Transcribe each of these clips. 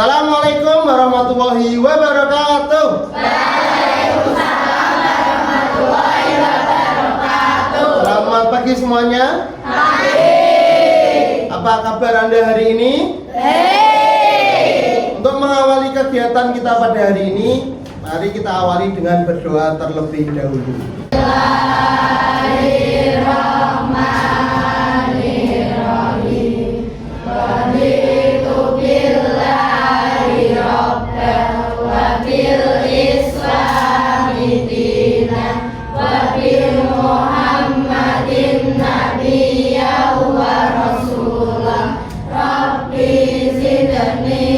Assalamualaikum warahmatullahi wabarakatuh. Waalaikumsalam warahmatullahi wabarakatuh. Selamat pagi semuanya. Pagi. Apa kabar Anda hari ini? Baik. Untuk mengawali kegiatan kita pada hari ini, mari kita awali dengan berdoa terlebih dahulu. Bismillahirrahmanirrahim. Raditu billahi rabban wa bil islami dinan wa bi Muhammadin nabiyyan wa rasulah. Rabbi zidni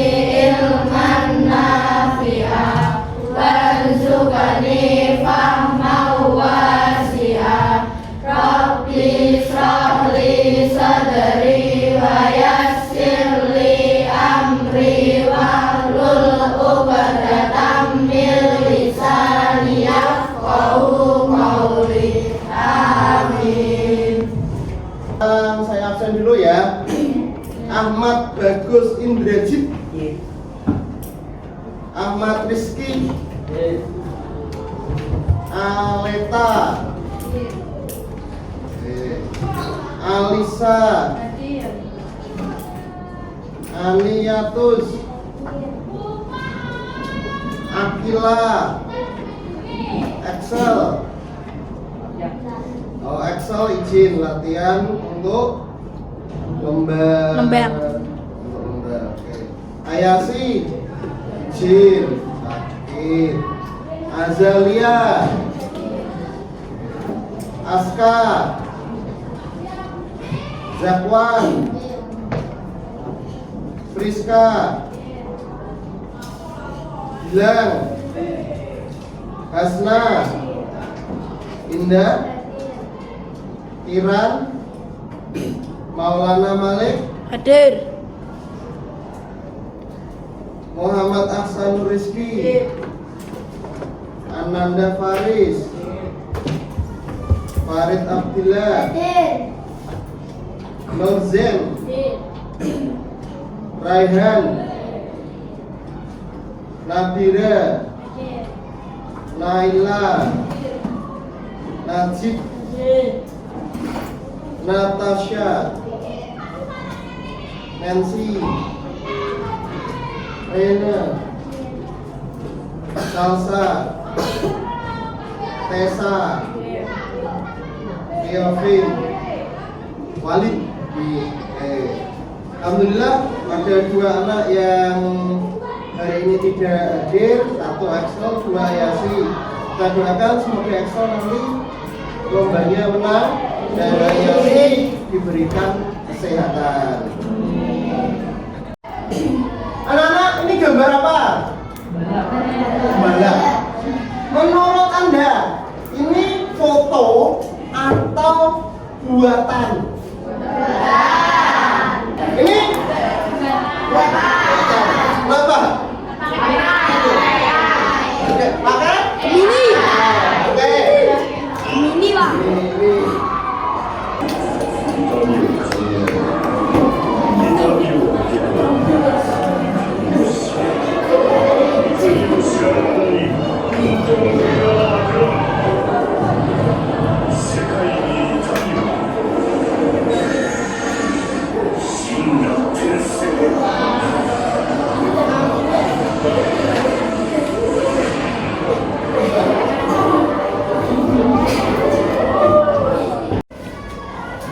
ilman nafi'an warzuqni fahman wasi'an. Rabbi shrah li sadri wa yassir li amri wahlul 'uqdatam min lisani yafqahu qawli. Amin. Saya absen dulu ya. Ahmad Bagus Indrajit, Ahmad Rizky, Aleta, Alisa, Aniatus, Akila, Excel. Oh, Excel izin latihan untuk lembar. Untuk lembar. Oke. Ayasi izin sakit. Azalia, Aska, Zakwan, Friska, Gilang, Hasna, Indah, Kiran, Maulana Malik, Hadir. Muhammad Ahsanur Rizki, Ananda Faris, Farid Abdillah, Nurzen, Raihan, Nabira, Naila, Najib, Natasha, Nancy, Rena, Salsa, Tessa, Yovin, Walid. Alhamdulillah ada dua anak yang hari ini tidak hadir, satu Excel, dua Ayasi. Kita doakan semoga Excel nanti lombanya menang dan Ayasi diberikan kesehatan. Anak-anak, ini gambar apa? Gambar. Menurut Anda, ini foto atau buatan? Ini apa? Oke, pakai? Mini. Oke. Mini, Pak. Ini.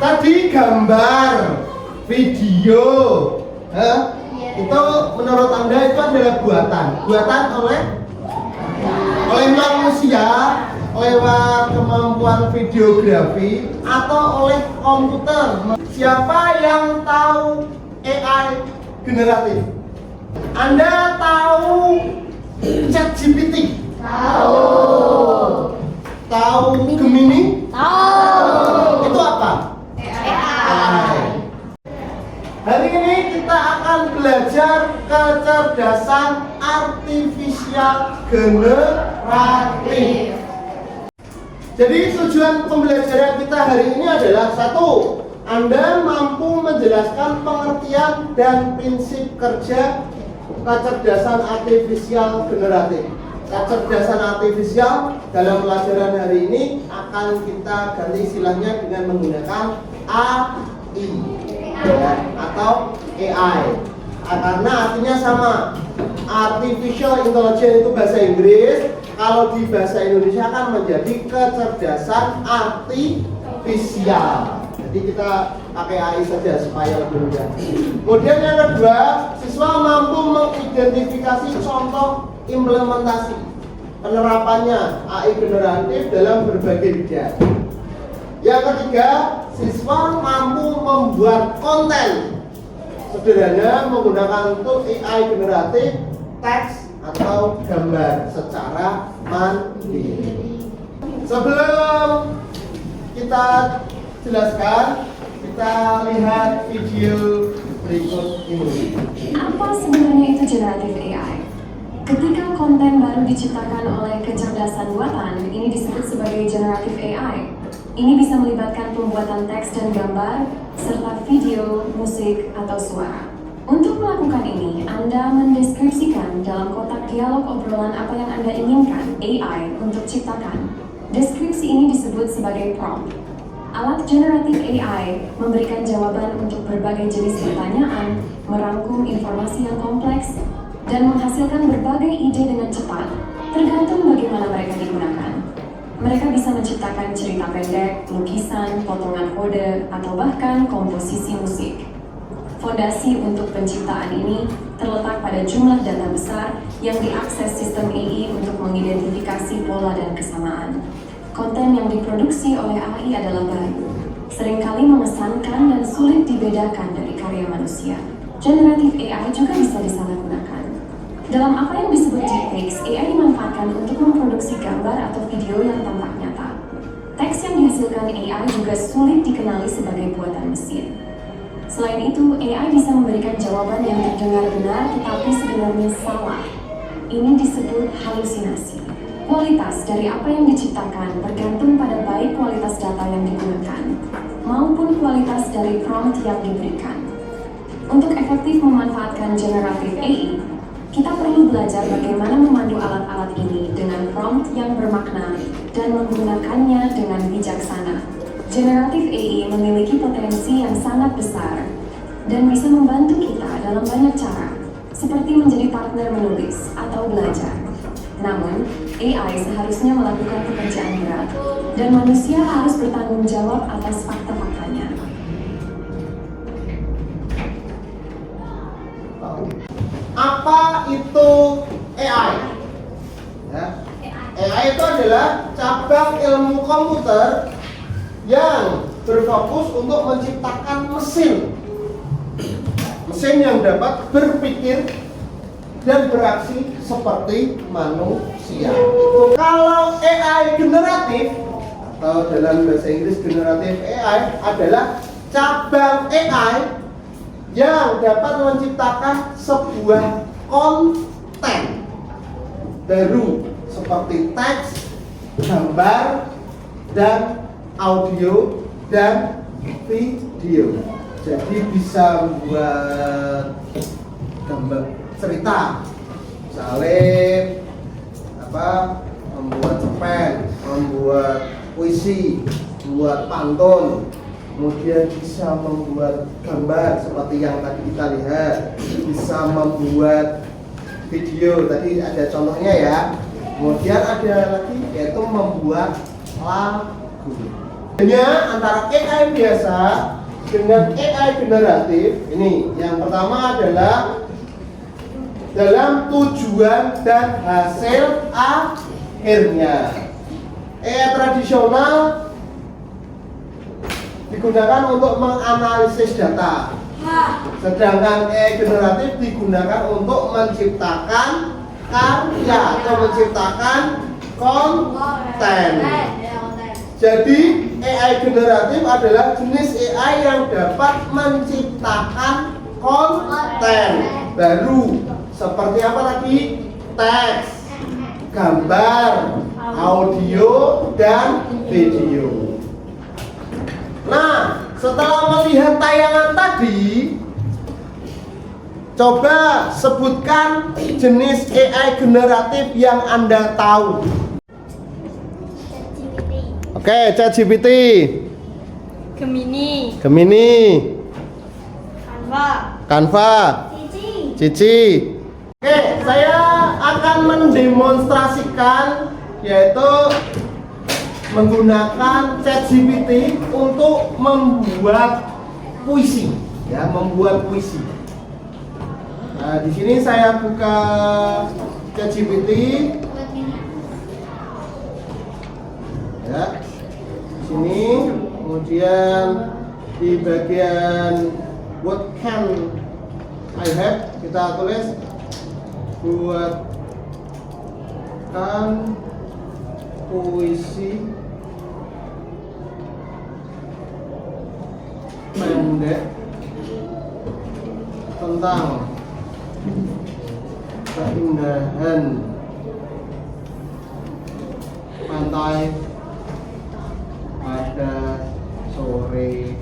Tadi gambar, video, itu menurut Anda itu adalah buatan oleh manusia lewat kemampuan videografi atau oleh komputer. Siapa yang tahu AI generatif? Anda tahu ChatGPT? Tahu Gemini? Itu apa? AI. Hari ini kita akan belajar kecerdasan artifisial generatif. Jadi tujuan pembelajaran kita hari ini adalah satu, Anda mampu menjelaskan pengertian dan prinsip kerja kecerdasan artifisial generatif. Kecerdasan artifisial dalam pelajaran hari ini akan kita ganti istilahnya dengan menggunakan AI ya, atau AI. Karena artinya sama. Artificial intelligence itu bahasa Inggris, kalau di bahasa Indonesia akan menjadi kecerdasan artifisial. Jadi kita pakai AI saja supaya lebih mudah. Kemudian yang kedua, siswa mampu mengidentifikasi contoh implementasi penerapannya AI generatif dalam berbagai bidang. Yang ketiga, siswa mampu membuat konten sederhana menggunakan tool AI generatif, teks atau gambar secara mandiri. Sebelum kita jelaskan, kita lihat video berikut ini. Apa sebenarnya itu generative AI? Ketika konten baru diciptakan oleh kecerdasan buatan, ini disebut sebagai generative AI. Ini bisa melibatkan pembuatan teks dan gambar, serta video, musik, atau suara. Untuk melakukan ini, Anda mendeskripsikan dalam kotak dialog obrolan apa yang Anda inginkan AI untuk ciptakan. Deskripsi ini disebut sebagai prompt. Alat generative AI memberikan jawaban untuk berbagai jenis pertanyaan, merangkum informasi yang kompleks, dan menghasilkan berbagai ide dengan cepat, tergantung bagaimana mereka digunakan. Mereka bisa menciptakan cerita pendek, lukisan, potongan kode, atau bahkan komposisi musik. Fondasi untuk penciptaan ini terletak pada jumlah data besar yang diakses sistem AI untuk mengidentifikasi pola dan kesamaan. Konten yang diproduksi oleh AI adalah baru, seringkali mengesankan dan sulit dibedakan dari karya manusia. Generative AI juga bisa disalahgunakan. Dalam apa yang disebut deepfakes, AI dimanfaatkan untuk memproduksi gambar atau video yang tampak nyata. Teks yang dihasilkan AI juga sulit dikenali sebagai buatan mesin. Selain itu, AI bisa memberikan jawaban yang terdengar benar tetapi sebenarnya salah. Ini disebut halusinasi. Kualitas dari apa yang diciptakan bergantung pada baik kualitas data yang digunakan maupun kualitas dari prompt yang diberikan. Untuk efektif memanfaatkan generative AI, kita perlu belajar bagaimana memandu alat-alat ini dengan prompt yang bermakna dan menggunakannya dengan bijaksana. Generative AI memiliki potensi yang sangat besar dan bisa membantu kita dalam banyak cara, seperti menjadi partner menulis atau belajar. Namun, AI seharusnya melakukan pekerjaan berat, dan manusia harus bertanggung jawab atas fakta-faktanya. Apa itu AI? Ya. AI itu adalah cabang ilmu komputer yang berfokus untuk menciptakan mesin yang dapat berpikir dan beraksi seperti manusia. Itu kalau AI generatif atau dalam bahasa Inggris generative AI adalah cabang AI yang dapat menciptakan sebuah konten baru seperti teks, gambar, dan audio dan video. Jadi bisa membuat gambar cerita, misalnya membuat cerpen, membuat puisi, membuat pantun, kemudian bisa membuat gambar seperti yang tadi kita lihat, bisa membuat video, tadi ada contohnya ya. Kemudian ada lagi yaitu membuat lagu. Bedanya antara AI biasa dengan AI generatif ini, yang pertama adalah dalam tujuan dan hasil akhirnya. AI tradisional digunakan untuk menganalisis data, sedangkan AI generatif digunakan untuk menciptakan karya atau menciptakan konten. Jadi AI generatif adalah jenis AI yang dapat menciptakan konten baru. Seperti apa tadi? Teks, gambar, audio, dan video. Nah, setelah melihat tayangan tadi, Coba sebutkan jenis AI generatif yang Anda tahu. Oke, ChatGPT, Gemini. Gemini, Canva. Canva, Cici. Oke, saya akan mendemonstrasikan yaitu menggunakan ChatGPT untuk membuat puisi, ya, membuat puisi. Nah, di sini saya buka ChatGPT, ya, di sini, kemudian di bagian what can I have kita tulis buatkan puisi pendek tentang keindahan pantai pada sore.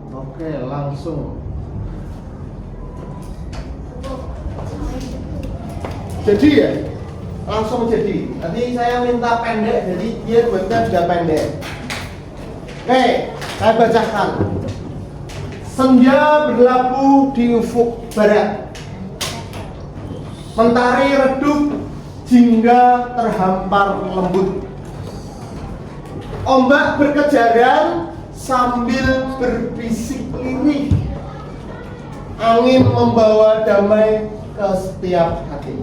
Oke, langsung. Jadi ya, langsung jadi. Tadi saya minta pendek, jadi dia buatnya juga pendek. Oke, saya bacakan. Senja berlabuh di ufuk barat, mentari redup jingga terhampar lembut. Ombak berkejaran sambil berbisik lirih. Angin membawa damai ke setiap hati.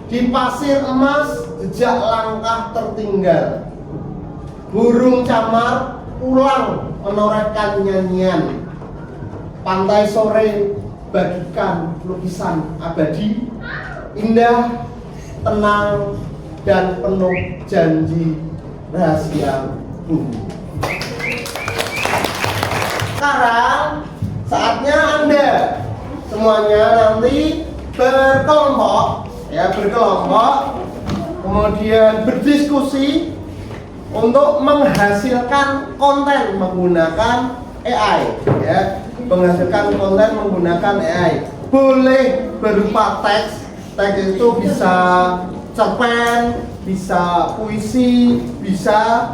Di pasir emas jejak langkah tertinggal. Burung camar ulang menorehkan nyanyian. Pantai sore bagikan lukisan abadi, indah, tenang, dan penuh janji rahasia bumi. Sekarang saatnya Anda semuanya nanti berkelompok, ya, berkelompok, kemudian berdiskusi untuk menghasilkan konten menggunakan AI, ya, menghasilkan konten menggunakan AI. Boleh berupa teks, teks itu bisa cerpen, bisa puisi, bisa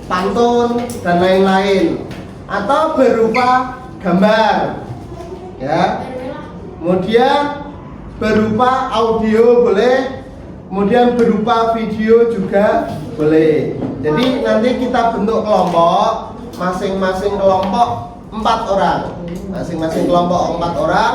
pantun dan lain-lain, atau berupa gambar, ya, kemudian berupa audio boleh, kemudian berupa video juga boleh. Jadi nanti kita bentuk kelompok, masing-masing kelompok 4 orang, masing-masing kelompok 4 orang.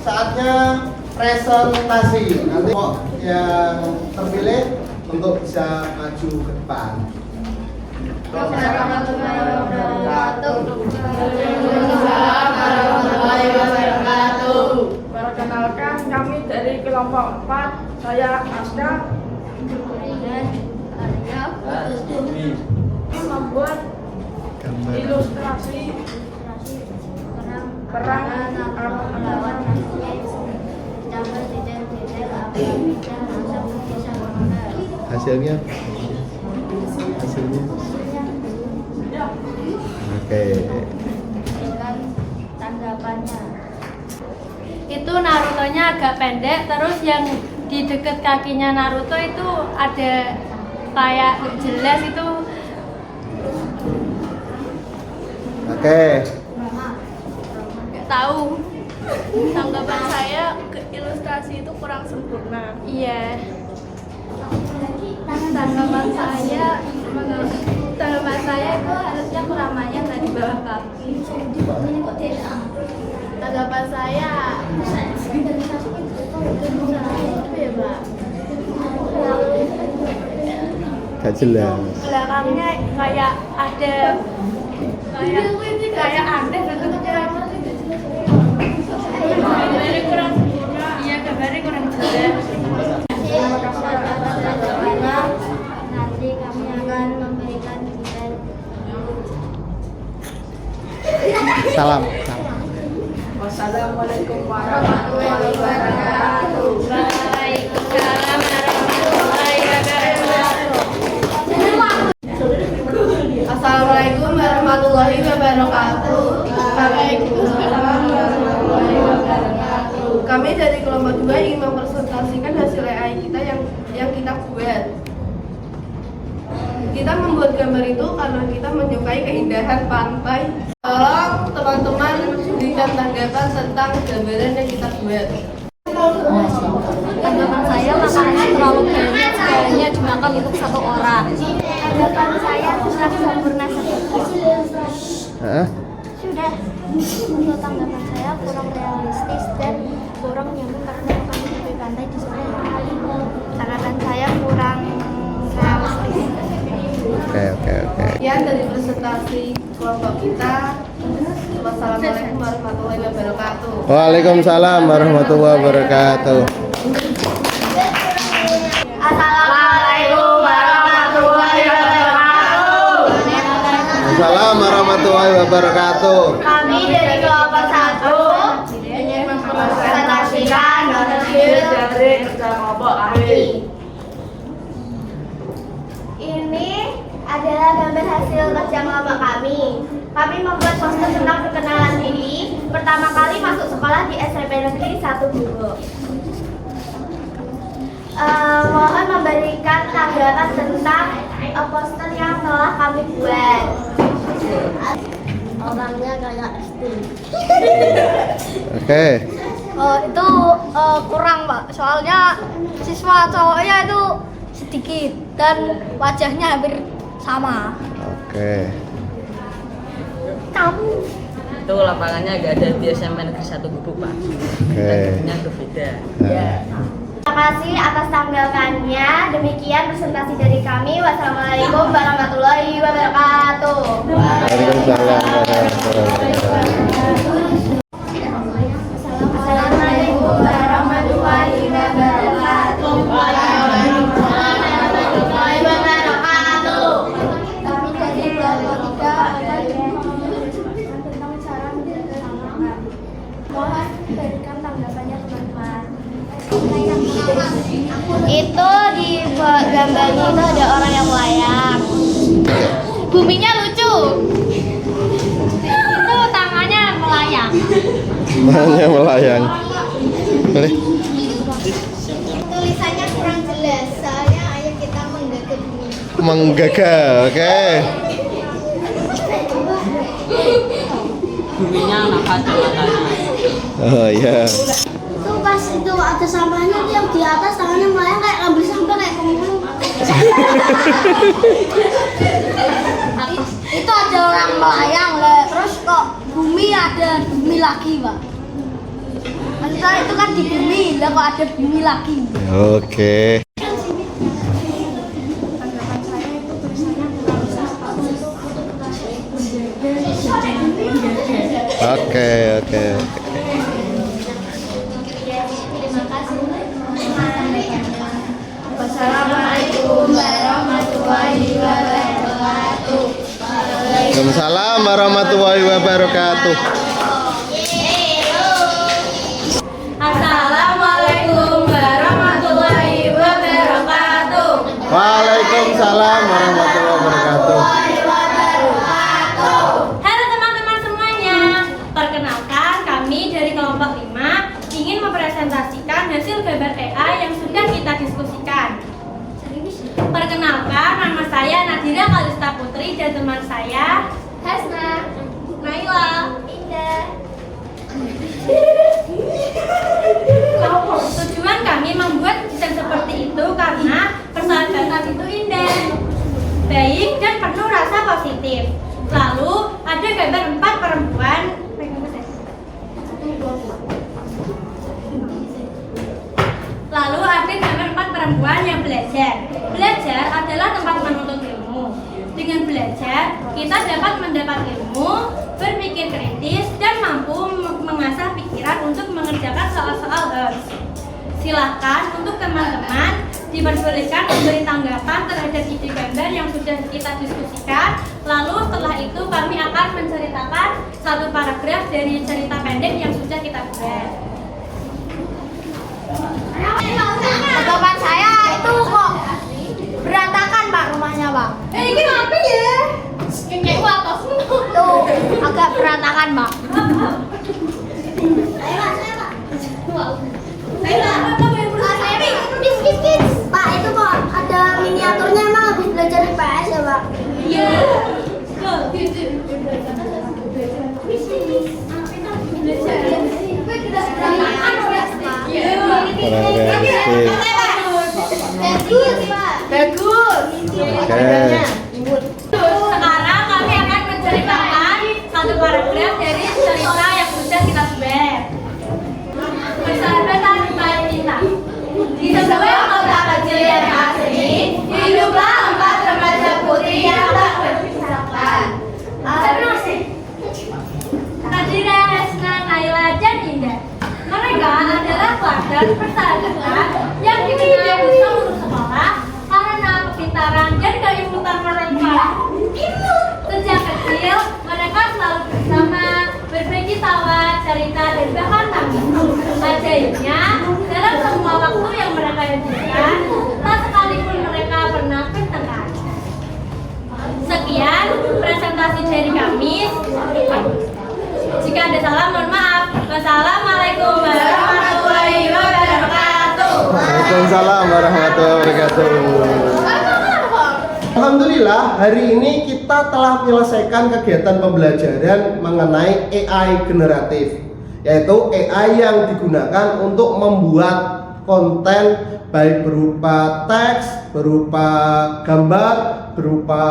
saatnya presentasi. Nanti kok yang terpilih untuk bisa maju ke depan. Perkenalkan, kami dari kelompok 4. Saya Asda. Membuat ilustrasi perang melawan hasilnya oke. Tanggapannya itu Naruto-nya agak pendek, terus yang di dekat kakinya Naruto itu ada kayak jelas itu. Oke. Nggak tahu. Tanggapan saya ke ilustrasi itu kurang sempurna. Iya. Tanggapan saya itu harusnya kurang banyak dari bawah kaki. Tanggapan saya Gak jelas. belakangnya kayak ada kayak aneh bentuknya. Gambarnya kurang sempurna. Iya, gambarnya kurang jelas. Nanti kami akan memberikan feedback. Salam. Wassalamualaikum warahmatullahi wabarakatuh. Waalaikumsalam warahmatullahi wabarakatuh. Assalamualaikum warahmatullahi wabarakatuh. Kami dari kelompok 2 ingin mempresentasikan hasil AI kita yang kita buat. Kita membuat gambar itu karena kita menyukai keindahan pantai. Tolong teman-teman berikan tanggapan tentang gambaran yang kita buat. Tanggapan saya makanannya terlalu banyak, segalanya dimakan untuk satu orang. Tanggapan saya kurang sempurna sudah. Untuk tanggapan saya kurang realistis dan kurang nyaman karena kami di pantai di sana. Tanggapan saya kurang realistis. Oke. Sekian dari presentasi kelompok kita. Wassalamualaikum warahmatullahi wabarakatuh. Waalaikumsalam warahmatullahi wabarakatuh. Assalamualaikum warahmatullahi wabarakatuh. Assalamualaikum warahmatullahi wabarakatuh. Kami dari kelompok 1 ingin mempresentasikan hasil dari kerja kelompok kami. ini adalah gambar hasil kerja kelompok kami. Kami membuat poster tentang perkenalan diri. Pertama kali masuk sekolah di SMP Negeri 1 Bungo. Mohon memberikan tanggapan tentang poster yang telah kami buat. Orangnya kayak SD. Oke. Itu kurang, Pak. Soalnya siswa cowoknya itu sedikit dan wajahnya hampir sama. Oke. Kamu Itu lapangannya agak ada di SMP Negeri 1 Gubuk, Pak. Oke. Yang berbeda. Nah. terima kasih atas tanggapannya. Demikian presentasi dari kami. Wassalamualaikum warahmatullahi wabarakatuh. Waalaikumsalam warahmatullahi wabarakatuh. Assalamualaikum warahmatullahi wabarakatuh. Warahmatullahi wabarakatuh. Kami dari kelompok 3 tentang cara menjaga lingkungan. Mohon berikan tanggapannya, teman-teman. Itu di gambarnya itu ada orang yang melayang. Buminya lucu. Itu tangannya melayang. Tangannya melayang. Boleh? Tulisannya kurang jelas, soalnya ayah kita menggagal bumi. Menggagal, oke. Buminya nafas matanya. Oh iya. Itu pas itu ada sampahnya tuh yang di atas tangannya melayang kayak ngambil sampah kayak kemulung. Itu ada orang melayang lah, terus kok bumi ada bumi lagi, Pak. Masih itu kan di bumi, lah kok ada bumi lagi. Oke. Tanggapan saya itu tulisannya kurang Oke. Terima kasih. Wassalamualaikum warahmatullahi wabarakatuh. Waalaikumsalam warahmatullahi wabarakatuh. Assalamualaikum warahmatullahi wabarakatuh. Waalaikumsalam warahmatullahi wabarakatuh. Halo teman-teman semuanya, perkenalkan kami dari kelompok 5 ingin mempresentasikan hasil gambar AI yang sudah kita diskusikan. Perkenalkan, nama saya Nadira Kalista Putri dan teman saya Hasna, Naila. Indah. Tujuan kami membuat desain seperti itu karena persahabatan itu indah, baik dan penuh rasa positif. Lalu ada gambar 4 perempuan. Lalu ada gambar 4 perempuan yang belajar. Belajar adalah tempat menuntut ilmu. Dengan belajar, kita dapat mendapat ilmu, berpikir kritis, dan mampu mengasah pikiran untuk mengerjakan soal-soal HERS. Silakan untuk teman-teman diperbolehkan memberi tanggapan terhadap ide gambar yang sudah kita diskusikan. Lalu setelah itu kami akan menceritakan satu paragraf dari cerita pendek yang sudah kita buat. Tanggapan saya itu kok berantakan Pak rumahnya Pak. Ini apa ya? Kayak atas tuh agak berantakan Pak. Pak itu kok ada miniaturnya emang habis belajar IPS ya Pak? Iya. Kurang realistis. Bagus Pak. Bagus. Oke. Sekarang kami akan menceritakan satu paragraf dari cerita yang sudah kita buat. Persahabatan paling cinta. Di sebuah kota kecil yang asri, hiduplah 4 remaja putri yang tak berpisahkan. Nadira, Hasna, Naila, dan Indah. Mereka adalah teladan persahabatan yang dikenal di seluruh sekolah karena kepintaran dan keimputan mereka. Sejak kecil, mereka selalu bersama, berbagi tawa, cerita, dan bahkan tangis. Ajaibnya, dalam semua waktu yang mereka habiskan, tak sekalipun mereka pernah bertengkar. Sekian presentasi dari kami. Jika ada salah, mohon maaf. Wassalamualaikum warahmatullahi wabarakatuh. Waalaikumsalam warahmatullahi wabarakatuh. Alhamdulillah, hari ini kita telah menyelesaikan kegiatan pembelajaran mengenai AI generatif, yaitu AI yang digunakan untuk membuat konten baik berupa teks, berupa gambar, berupa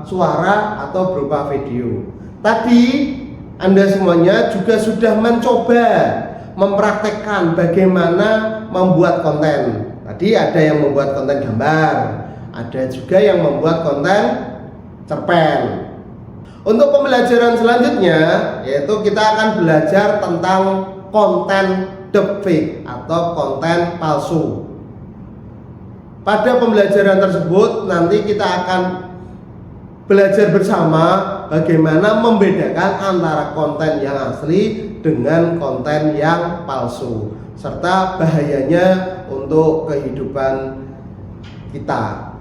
suara, atau berupa video. Tadi Anda semuanya juga sudah mencoba mempraktekkan bagaimana membuat konten. Tadi ada yang membuat konten gambar, ada juga yang membuat konten cerpen. Untuk pembelajaran selanjutnya, yaitu kita akan belajar tentang konten deepfake atau konten palsu. Pada pembelajaran tersebut nanti kita akan belajar bersama bagaimana membedakan antara konten yang asli dengan konten yang palsu, serta bahayanya untuk kehidupan kita.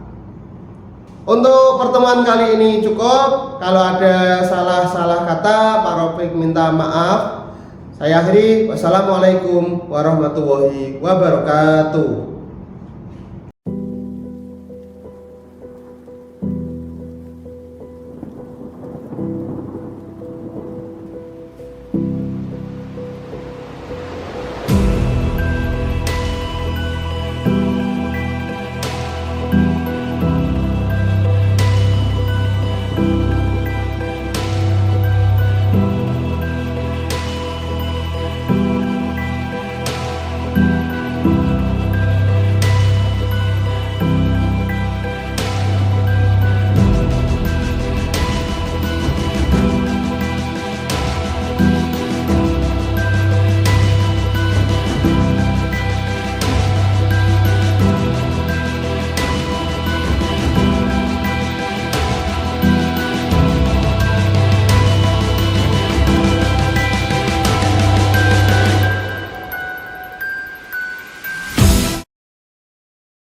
Untuk pertemuan kali ini cukup. Kalau ada salah-salah kata, Pak Rofik minta maaf. Saya akhiri. Wassalamualaikum warahmatullahi wabarakatuh.